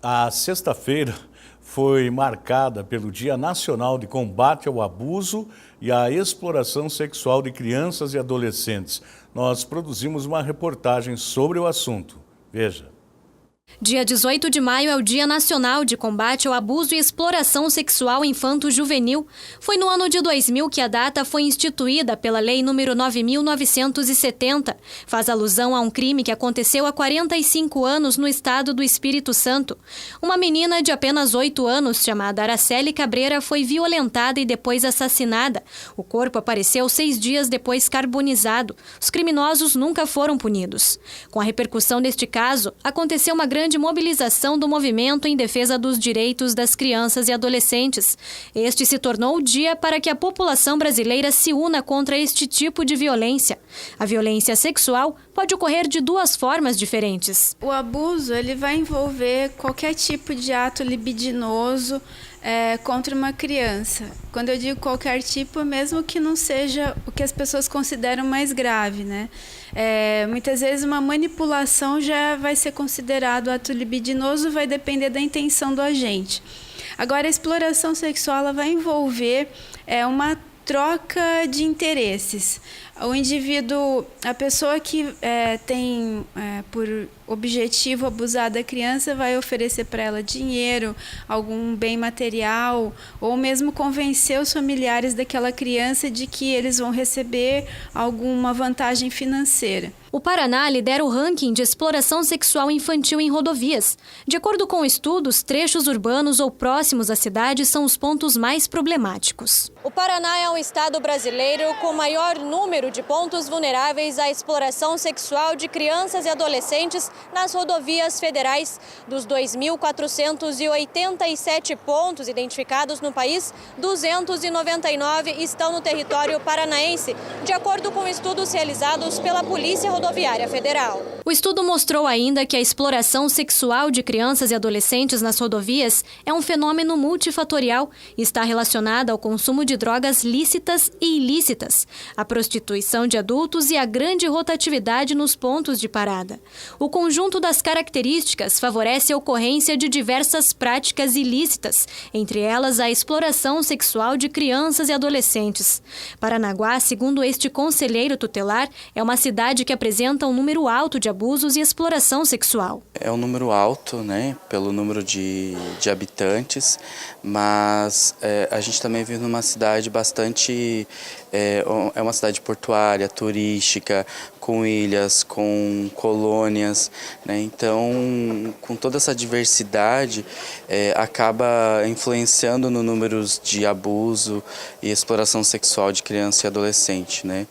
A sexta-feira foi marcada pelo Dia Nacional de Combate ao Abuso e à Exploração Sexual de Crianças e Adolescentes. Nós produzimos uma reportagem sobre o assunto. Veja. Dia 18 de maio é o Dia Nacional de Combate ao Abuso e Exploração Sexual Infanto-Juvenil. Foi no ano de 2000 que a data foi instituída pela Lei nº 9.970. Faz alusão a um crime que aconteceu há 45 anos no estado do Espírito Santo. Uma menina de apenas 8 anos, chamada Araceli Cabreira, foi violentada e depois assassinada. O corpo apareceu 6 dias depois carbonizado. Os criminosos nunca foram punidos. Com a repercussão deste caso, aconteceu uma grande mobilização do movimento em defesa dos direitos das crianças e adolescentes. Este se tornou o dia para que a população brasileira se una contra este tipo de violência. A violência sexual pode ocorrer de duas formas diferentes. O abuso ele vai envolver qualquer tipo de ato libidinoso contra uma criança. Quando eu digo qualquer tipo, mesmo que não seja o que as pessoas consideram mais grave, né? Muitas vezes uma manipulação já vai ser considerado ato libidinoso, vai depender da intenção do agente. Agora, a exploração sexual ela vai envolver uma troca de interesses. O indivíduo, a pessoa que tem por objetivo abusar da criança vai oferecer para ela dinheiro, algum bem material, ou mesmo convencer os familiares daquela criança de que eles vão receber alguma vantagem financeira. O Paraná lidera o ranking de exploração sexual infantil em rodovias. De acordo com estudos, trechos urbanos ou próximos à cidade são os pontos mais problemáticos. O Paraná é um estado brasileiro com maior número de pontos vulneráveis à exploração sexual de crianças e adolescentes nas rodovias federais. Dos 2.487 pontos identificados no país, 299 estão no território paranaense, de acordo com estudos realizados pela Polícia Rodoviária Federal. O estudo mostrou ainda que a exploração sexual de crianças e adolescentes nas rodovias é um fenômeno multifatorial e está relacionada ao consumo de drogas lícitas e ilícitas, à prostituição de adultos e à grande rotatividade nos pontos de parada. O conjunto das características favorece a ocorrência de diversas práticas ilícitas, entre elas a exploração sexual de crianças e adolescentes. Paranaguá, segundo este conselheiro tutelar, é uma cidade que apresenta um número alto de abusos e exploração sexual. É um número alto, né, pelo número de habitantes, mas a gente também vive numa cidade bastante... É uma cidade portuária, turística, com ilhas, com colônias, né? Então, com toda essa diversidade, acaba influenciando no números de abuso e exploração sexual de criança e adolescente, né?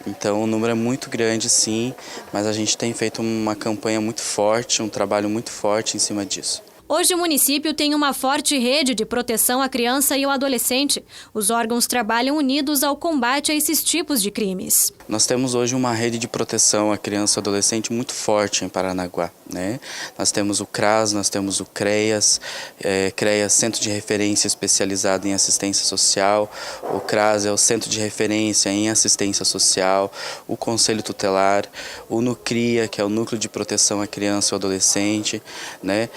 Então o número é muito grande, sim, mas a gente tem feito uma campanha muito forte, um trabalho muito forte em cima disso. Hoje o município tem uma forte rede de proteção à criança e ao adolescente. Os órgãos trabalham unidos ao combate a esses tipos de crimes. Nós temos hoje uma rede de proteção à criança e adolescente muito forte em Paranaguá, né? Nós temos o CRAS, nós temos o CREAS, CREAS, Centro de Referência Especializado em Assistência Social, o CRAS é o Centro de Referência em Assistência Social, o Conselho Tutelar, o NUCRIA, que é o Núcleo de Proteção à Criança e ao Adolescente, né?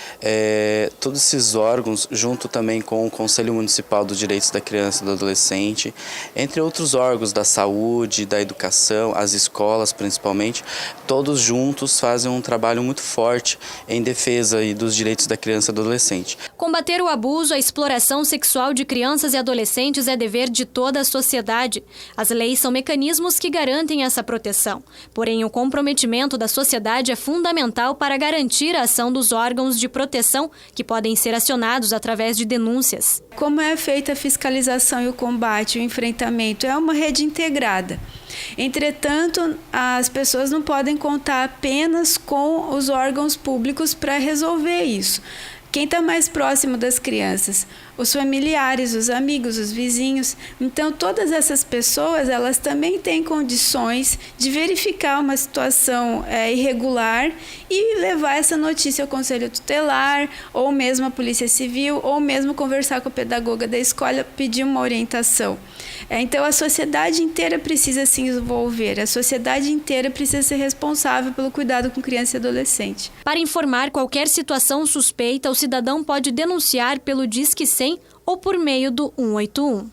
Todos esses órgãos, junto também com o Conselho Municipal dos Direitos da Criança e do Adolescente, entre outros órgãos da saúde, da educação, as escolas principalmente, todos juntos fazem um trabalho muito forte em defesa dos direitos da criança e do adolescente. Combater o abuso, a exploração sexual de crianças e adolescentes é dever de toda a sociedade. As leis são mecanismos que garantem essa proteção. Porém, o comprometimento da sociedade é fundamental para garantir a ação dos órgãos de proteção que podem ser acionados através de denúncias. Como é feita a fiscalização e o combate, o enfrentamento? É uma rede integrada. Entretanto, as pessoas não podem contar apenas com os órgãos públicos para resolver isso. Quem está mais próximo das crianças? Os familiares, os amigos, os vizinhos. Então, todas essas pessoas, elas também têm condições de verificar uma situação irregular e levar essa notícia ao Conselho Tutelar, ou mesmo à Polícia Civil, ou mesmo conversar com a pedagoga da escola, pedir uma orientação. Então, a sociedade inteira precisa se envolver, a sociedade inteira precisa ser responsável pelo cuidado com criança e adolescente. Para informar qualquer situação suspeita, o cidadão pode denunciar pelo Disque 100 ou por meio do 181.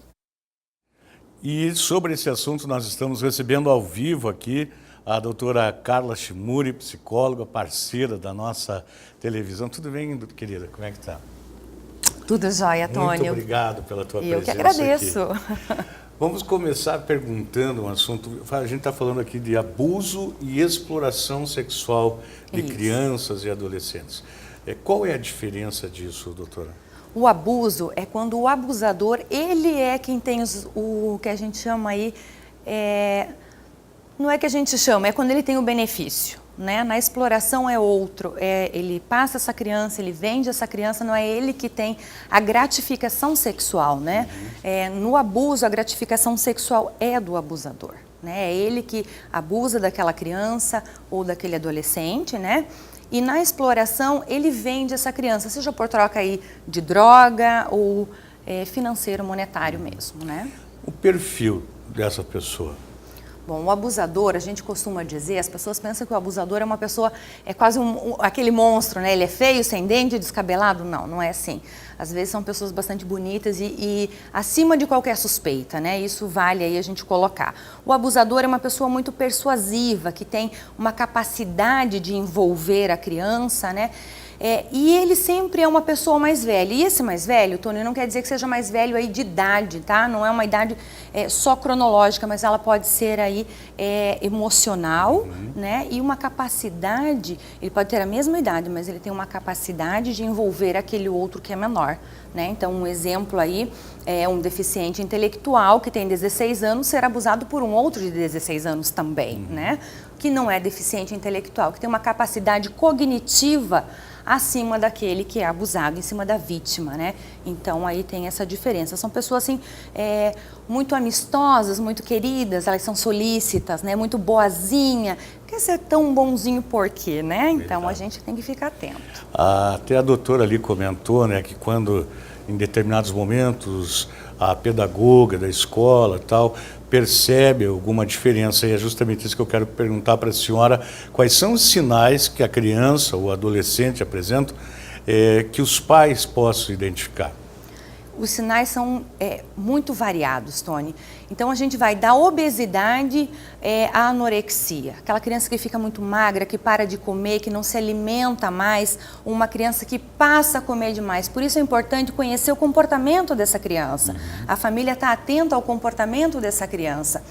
E sobre esse assunto nós estamos recebendo ao vivo aqui a doutora Carla Shimuri, psicóloga, parceira da nossa televisão. Tudo bem, querida? Como é que está? Tudo jóia, Tônio. Muito obrigado pela tua presença. Eu que agradeço. Aqui. Vamos começar perguntando um assunto. A gente está falando aqui de abuso e exploração sexual de crianças e adolescentes. Qual é a diferença disso, doutora? O abuso é quando o abusador, ele é quem tem o que a gente chama aí, não é que a gente chama, é quando ele tem o benefício, né? Na exploração é outro, ele passa essa criança, ele vende essa criança, não é ele que tem a gratificação sexual, né? No abuso, a gratificação sexual é do abusador, né? É ele que abusa daquela criança ou daquele adolescente, né? E na exploração, ele vende essa criança, seja por troca aí de droga ou financeiro, monetário mesmo, né? O perfil dessa pessoa? Bom, o abusador, a gente costuma dizer, as pessoas pensam que o abusador é uma pessoa, é quase aquele monstro, né? Ele é feio, sem dente, descabelado. Não, não é assim. Às vezes são pessoas bastante bonitas e acima de qualquer suspeita, né? Isso vale aí a gente colocar. O abusador é uma pessoa muito persuasiva, que tem uma capacidade de envolver a criança, né? E ele sempre é uma pessoa mais velha. E esse mais velho, Tony, não quer dizer que seja mais velho aí de idade, tá? Não é uma idade só cronológica, mas ela pode ser aí emocional, né? E uma capacidade, ele pode ter a mesma idade, mas ele tem uma capacidade de envolver aquele outro que é menor, né? Então, um exemplo aí é um deficiente intelectual que tem 16 anos ser abusado por um outro de 16 anos também, né? Que não é deficiente intelectual, que tem uma capacidade cognitiva acima daquele que é abusado, em cima da vítima, né? Então, aí tem essa diferença. São pessoas, assim, muito amistosas, muito queridas, elas são solícitas, né? Muito boazinha. Quer ser tão bonzinho por quê, né? Então, a gente tem que ficar atento. Até a doutora ali comentou, né, que quando, em determinados momentos, a pedagoga da escola e tal percebe alguma diferença, e é justamente isso que eu quero perguntar para a senhora: quais são os sinais que a criança ou adolescente apresentam que os pais possam identificar? Os sinais são muito variados, Tony. Então, a gente vai da obesidade à anorexia. Aquela criança que fica muito magra, que para de comer, que não se alimenta mais, uma criança que passa a comer demais. Por isso é importante conhecer o comportamento dessa criança. A família está atenta ao comportamento dessa criança.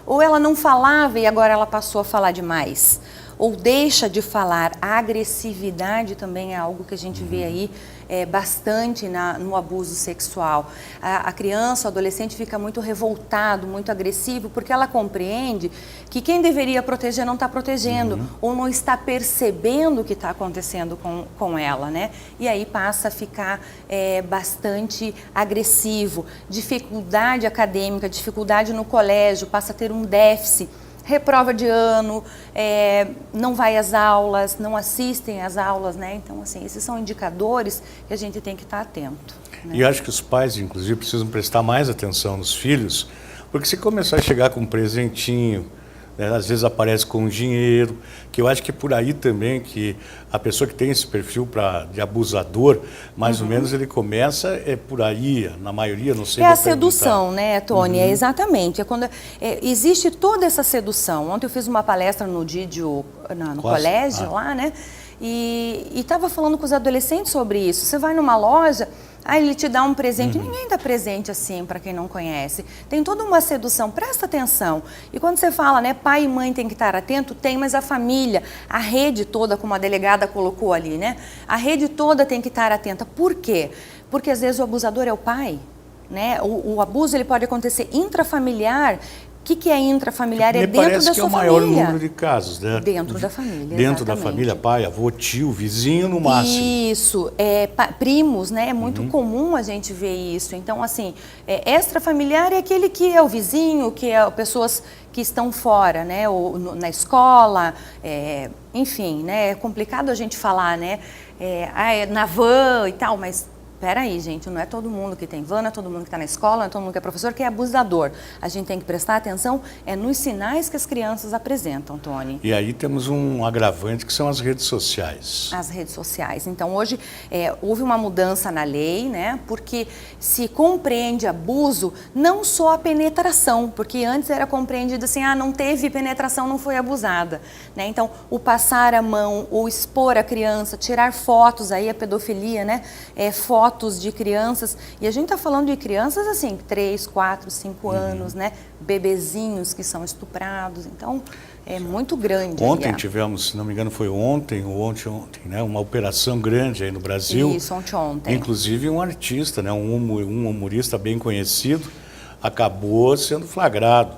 Ou ela não falava e agora ela passou a falar demais. Ou deixa de falar. A agressividade também é algo que a gente vê aí bastante no abuso sexual. A criança, o adolescente fica muito revoltado, muito agressivo, porque ela compreende que quem deveria proteger não está protegendo, ou não está percebendo o que está acontecendo com ela, né? E aí passa a ficar bastante agressivo, dificuldade acadêmica, dificuldade no colégio, passa a ter um déficit. Reprova de ano, não vai às aulas, não assistem às aulas, né? Então, assim, esses são indicadores que a gente tem que estar atento, né? E acho que os pais, inclusive, precisam prestar mais atenção nos filhos, porque se começar a chegar com um presentinho, né, às vezes aparece com dinheiro, que eu acho que é por aí também que a pessoa que tem esse perfil de abusador, mais ou menos ele começa por aí, na maioria, não sei. É a sedução, né, Tony? Exatamente. É quando existe toda essa sedução. Ontem eu fiz uma palestra no Didio, no colégio lá, né? E estava falando com os adolescentes sobre isso. Você vai numa loja, aí ele te dá um presente. Ninguém dá presente assim para quem não conhece. Tem toda uma sedução, presta atenção. E quando você fala, né, pai e mãe tem que estar atento, tem, mas a família, a rede toda, como a delegada colocou ali, né? A rede toda tem que estar atenta. Por quê? Porque às vezes o abusador é o pai, né? O abuso ele pode acontecer intrafamiliar. O que é intrafamiliar? É dentro da sua família. Parece que é o maior número de casos, né? Dentro da família, dentro da família, pai, avô, tio, vizinho no máximo. Isso, primos, né? É muito comum a gente ver isso. Então, assim, extrafamiliar é aquele que é o vizinho, que é pessoas que estão fora, né? Ou na escola, enfim, né? É complicado a gente falar, né? Na van e tal, mas peraí, gente, não é todo mundo que tem van, não é todo mundo que está na escola, não é todo mundo que é professor, que é abusador. A gente tem que prestar atenção nos sinais que as crianças apresentam, Tony. E aí temos um agravante que são as redes sociais. As redes sociais. Então, hoje, houve uma mudança na lei, né? Porque se compreende abuso não só a penetração, porque antes era compreendido assim, não teve penetração, não foi abusada, né? Então, o passar a mão, ou expor a criança, tirar fotos, aí a pedofilia, né? Fotos de crianças, e a gente está falando de crianças assim, 3, 4, 5 anos, né? Bebezinhos que são estuprados, então é muito grande. Ontem tivemos, se não me engano foi ontem ou ontem, né? Uma operação grande aí no Brasil. Isso, ontem. Inclusive um artista, né? Um humorista bem conhecido, acabou sendo flagrado.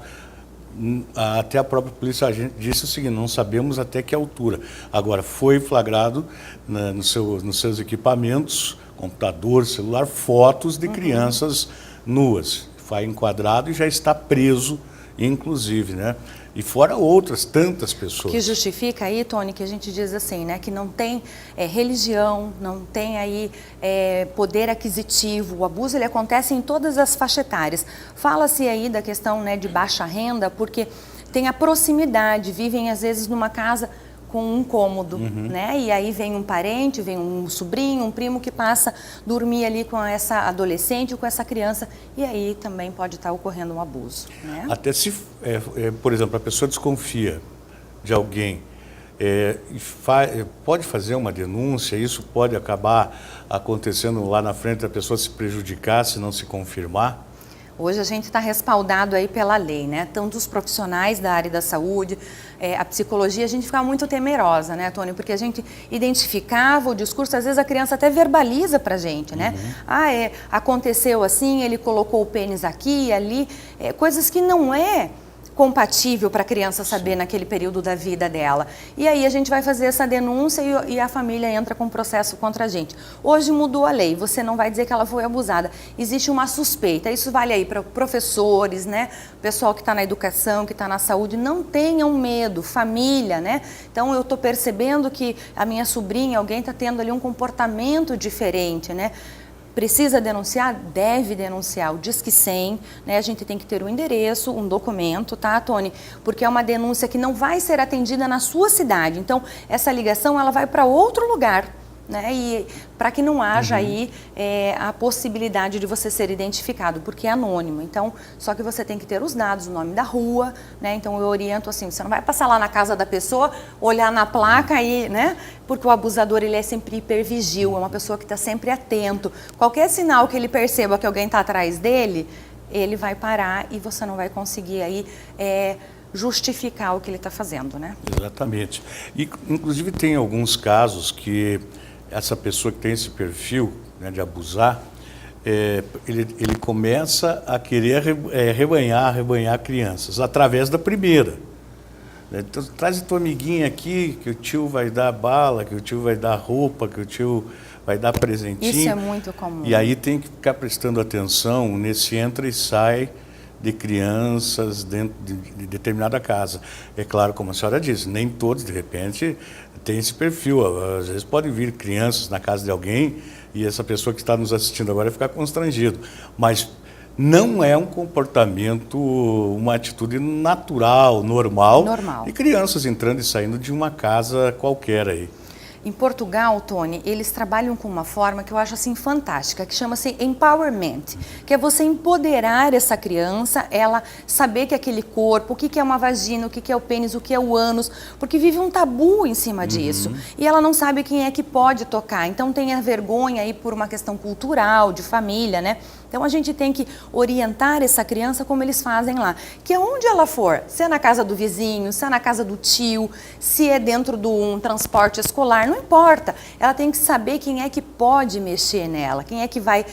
Até a própria polícia disse o seguinte, não sabemos até que altura. Agora, foi flagrado nos seus equipamentos, computador, celular, fotos de crianças nuas. Foi enquadrado e já está preso, inclusive, né? E fora outras tantas pessoas. Que justifica aí, Tony, que a gente diz assim, né? Que não tem religião, não tem aí poder aquisitivo. O abuso ele acontece em todas as faixas etárias. Fala-se aí da questão, né, de baixa renda, porque tem a proximidade, vivem às vezes numa casa com um cômodo, né? E aí vem um parente, vem um sobrinho, um primo que passa a dormir ali com essa adolescente ou com essa criança, e aí também pode estar ocorrendo um abuso, né? Até se, por exemplo, a pessoa desconfia de alguém, pode fazer uma denúncia, isso pode acabar acontecendo lá na frente, a pessoa se prejudicar se não se confirmar? Hoje a gente está respaldado aí pela lei, né? Tanto os profissionais da área da saúde, a psicologia, a gente fica muito temerosa, né, Tony? Porque a gente identificava o discurso, às vezes a criança até verbaliza pra gente, né? Aconteceu assim, ele colocou o pênis aqui e ali, coisas que não é compatível para a criança saber naquele período da vida dela. E aí a gente vai fazer essa denúncia e a família entra com um processo contra a gente. Hoje mudou a lei, você não vai dizer que ela foi abusada. Existe uma suspeita, isso vale aí para professores, né? Pessoal que está na educação, que está na saúde, não tenham medo, família, né? Então eu estou percebendo que a minha sobrinha, alguém está tendo ali um comportamento diferente, né? Precisa denunciar? Deve denunciar. O Disque 100, né? A gente tem que ter um endereço, um documento, tá, Tony? Porque é uma denúncia que não vai ser atendida na sua cidade. Então, essa ligação, ela vai para outro lugar, né? E para que não haja aí a possibilidade de você ser identificado, porque é anônimo. Então, só que você tem que ter os dados, o nome da rua, né? Então, eu oriento assim, você não vai passar lá na casa da pessoa, olhar na placa aí, né? Porque o abusador, ele é sempre hipervigil, é uma pessoa que está sempre atento. Qualquer sinal que ele perceba que alguém está atrás dele, ele vai parar e você não vai conseguir aí justificar o que ele está fazendo, né? Exatamente. E, inclusive, tem alguns casos que essa pessoa que tem esse perfil, né, de abusar, ele começa a querer rebanhar crianças através da primeira. Então, traz a tua amiguinha aqui, que o tio vai dar bala, que o tio vai dar roupa, que o tio vai dar presentinho. Isso é muito comum. E aí tem que ficar prestando atenção nesse entra e sai de crianças dentro de determinada casa. É claro, como a senhora disse, nem todos, de repente, têm esse perfil. Às vezes podem vir crianças na casa de alguém e essa pessoa que está nos assistindo agora vai ficar constrangido. Mas não é um comportamento, uma atitude natural, normal, de crianças entrando e saindo de uma casa qualquer aí. Em Portugal, Tony, eles trabalham com uma forma que eu acho assim fantástica, que chama-se empowerment, que é você empoderar essa criança, ela saber que aquele corpo, o que é uma vagina, o que é o pênis, o que é o ânus, porque vive um tabu em cima disso. E ela não sabe quem é que pode tocar, então tem a vergonha aí por uma questão cultural, de família, né? Então a gente tem que orientar essa criança como eles fazem lá, que é onde ela for, se é na casa do vizinho, se é na casa do tio, se é dentro de um transporte escolar, não importa. Ela tem que saber quem é que pode mexer nela, quem é que vai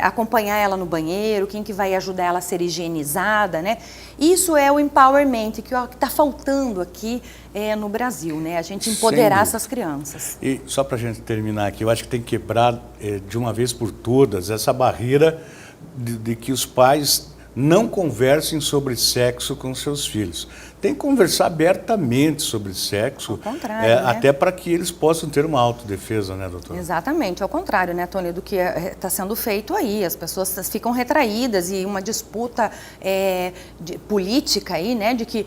acompanhar ela no banheiro, quem que vai ajudar ela a ser higienizada, né? Isso é o empowerment que está faltando aqui no Brasil, né? A gente empoderar essas crianças. E só para a gente terminar aqui, eu acho que tem que quebrar de uma vez por todas essa barreira de que os pais não conversem sobre sexo com seus filhos. tem que conversar abertamente sobre sexo, Ao contrário, né? até para que eles possam ter uma autodefesa, né, doutora? Exatamente, ao contrário, né, Tony, do que está sendo feito aí. As pessoas ficam retraídas e uma disputa política aí, né, de que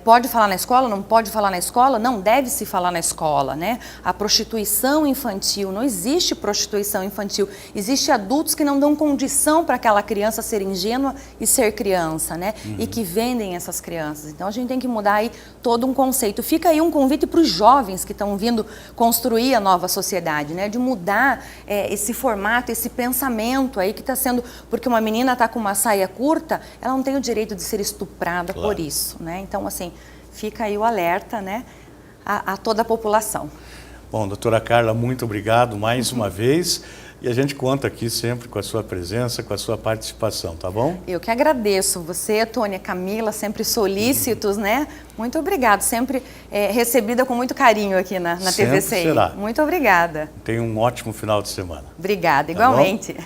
pode falar na escola, não pode falar na escola, não deve se falar na escola, né? A prostituição infantil, não existe prostituição infantil, existe adultos que não dão condição para aquela criança ser ingênua e ser criança, né? E que vendem essas crianças. Então a gente tem que mudar aí todo um conceito. Fica aí um convite para os jovens que estão vindo construir a nova sociedade, né? De mudar esse formato, esse pensamento aí que está sendo... Porque uma menina está com uma saia curta, ela não tem o direito de ser estuprada por isso, né? Então, assim, fica aí o alerta, né? A toda a população. Bom, doutora Carla, muito obrigado mais uma vez. E a gente conta aqui sempre com a sua presença, com a sua participação, tá bom? Eu que agradeço. Você, Tônia, Camila, sempre solícitos, né? Muito obrigado. Sempre recebida com muito carinho aqui na Sempre TVCI. será. Muito obrigada. Tenha um ótimo final de semana. Obrigada, Tá bom? igualmente.